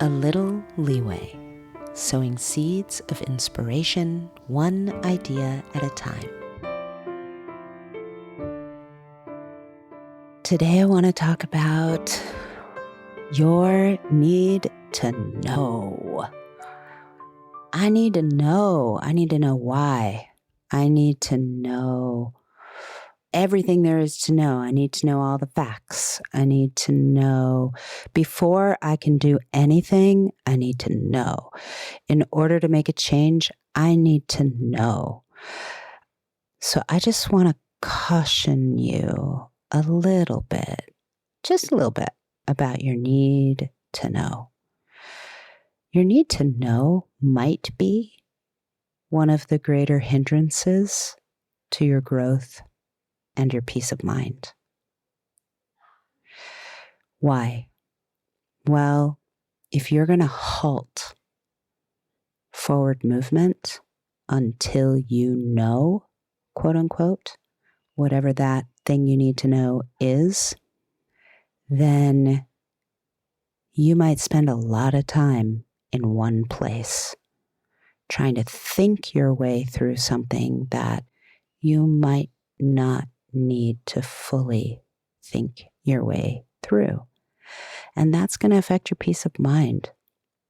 A little leeway, sowing seeds of inspiration, one idea at a time. Today I want to talk about your need to know. I need to know. I need to know why. I need to know everything there is to know. I need to know all the facts. I need to know before I can do anything. I need to know. In order to make a change, I need to know. So I just want to caution you a little bit, just a little bit, about your need to know. Your need to know might be one of the greater hindrances to your growth and your peace of mind. Why? Well, if you're going to halt forward movement until you know, quote unquote, whatever that thing you need to know is, then you might spend a lot of time in one place trying to think your way through something that you might not need to fully think your way through. And that's going to affect your peace of mind,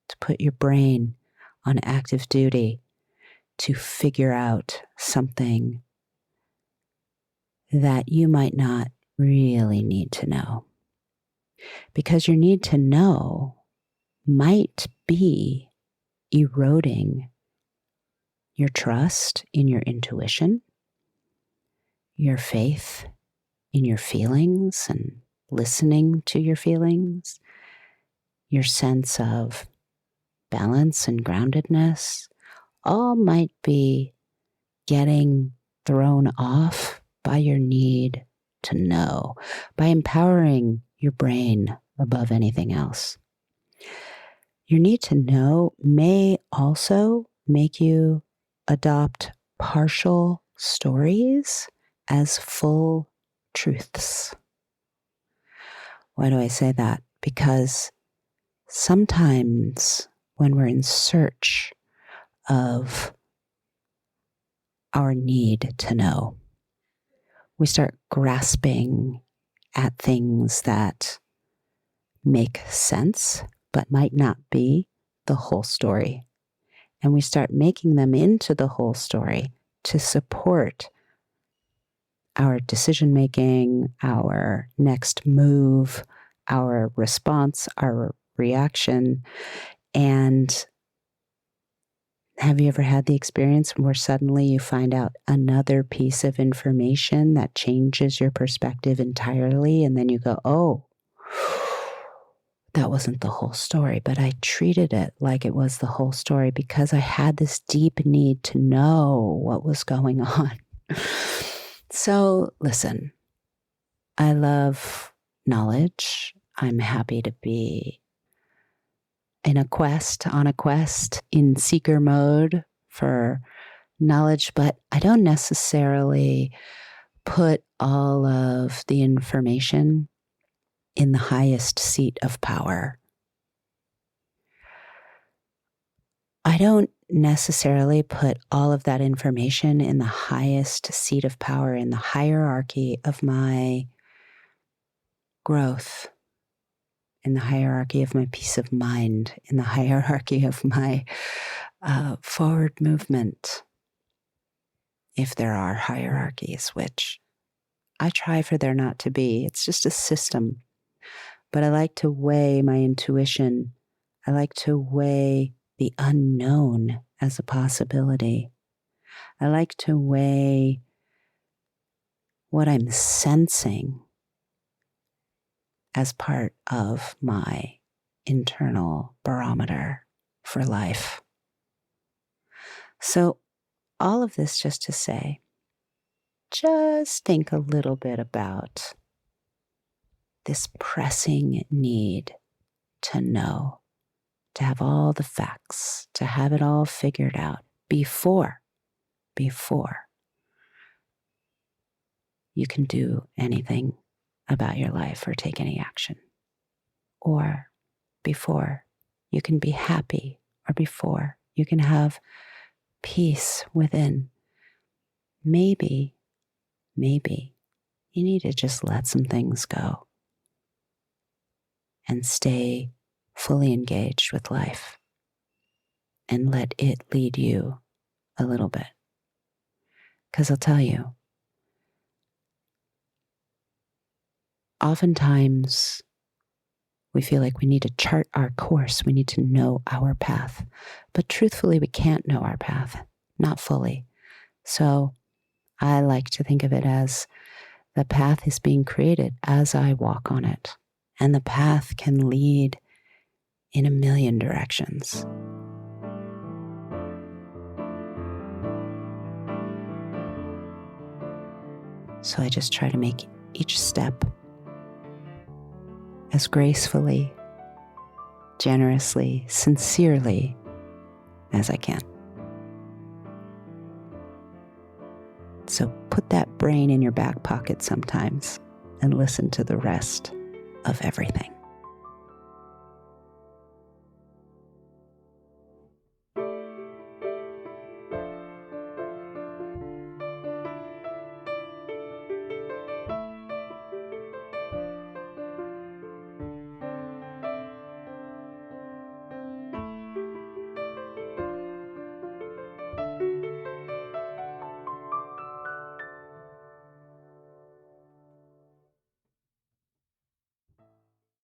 to put your brain on active duty to figure out something that you might not really need to know. Because your need to know might be eroding your trust in your intuition, your faith in your feelings and listening to your feelings, your sense of balance and groundedness, all might be getting thrown off by your need to know, by empowering your brain above anything else. Your need to know may also make you adopt partial stories as full truths. Why do I say that? Because sometimes when we're in search of our need to know, we start grasping at things that make sense but might not be the whole story. And we start making them into the whole story to support our decision making, our next move, our response, our reaction. And have you ever had the experience where suddenly you find out another piece of information that changes your perspective entirely? And then you go, oh, that wasn't the whole story, but I treated it like it was the whole story because I had this deep need to know what was going on. So listen, I love knowledge. I'm happy to be on a quest, in seeker mode for knowledge, but I don't necessarily put all of the information in the highest seat of power. I don't necessarily put all of that information in the highest seat of power in the hierarchy of my growth, in the hierarchy of my peace of mind, in the hierarchy of my forward movement, if there are hierarchies, which I try for there not to be. It's just a system. But I like to weigh my intuition. I like to weigh the unknown as a possibility. I like to weigh what I'm sensing as part of my internal barometer for life. So all of this just to say, just think a little bit about this pressing need to know, to have all the facts, to have it all figured out before you can do anything about your life or take any action, or before You can be happy or before. You can have peace within. Maybe you need to just let some things go and stay fully engaged with life and let it lead you a little bit. Because I'll tell you, oftentimes we feel like we need to chart our course. We need to know our path. But truthfully, we can't know our path, not fully. So I like to think of it as the path is being created as I walk on it. And the path can lead in a million directions. So I just try to make each step as gracefully, generously, sincerely as I can. So put that brain in your back pocket sometimes and listen to the rest of everything.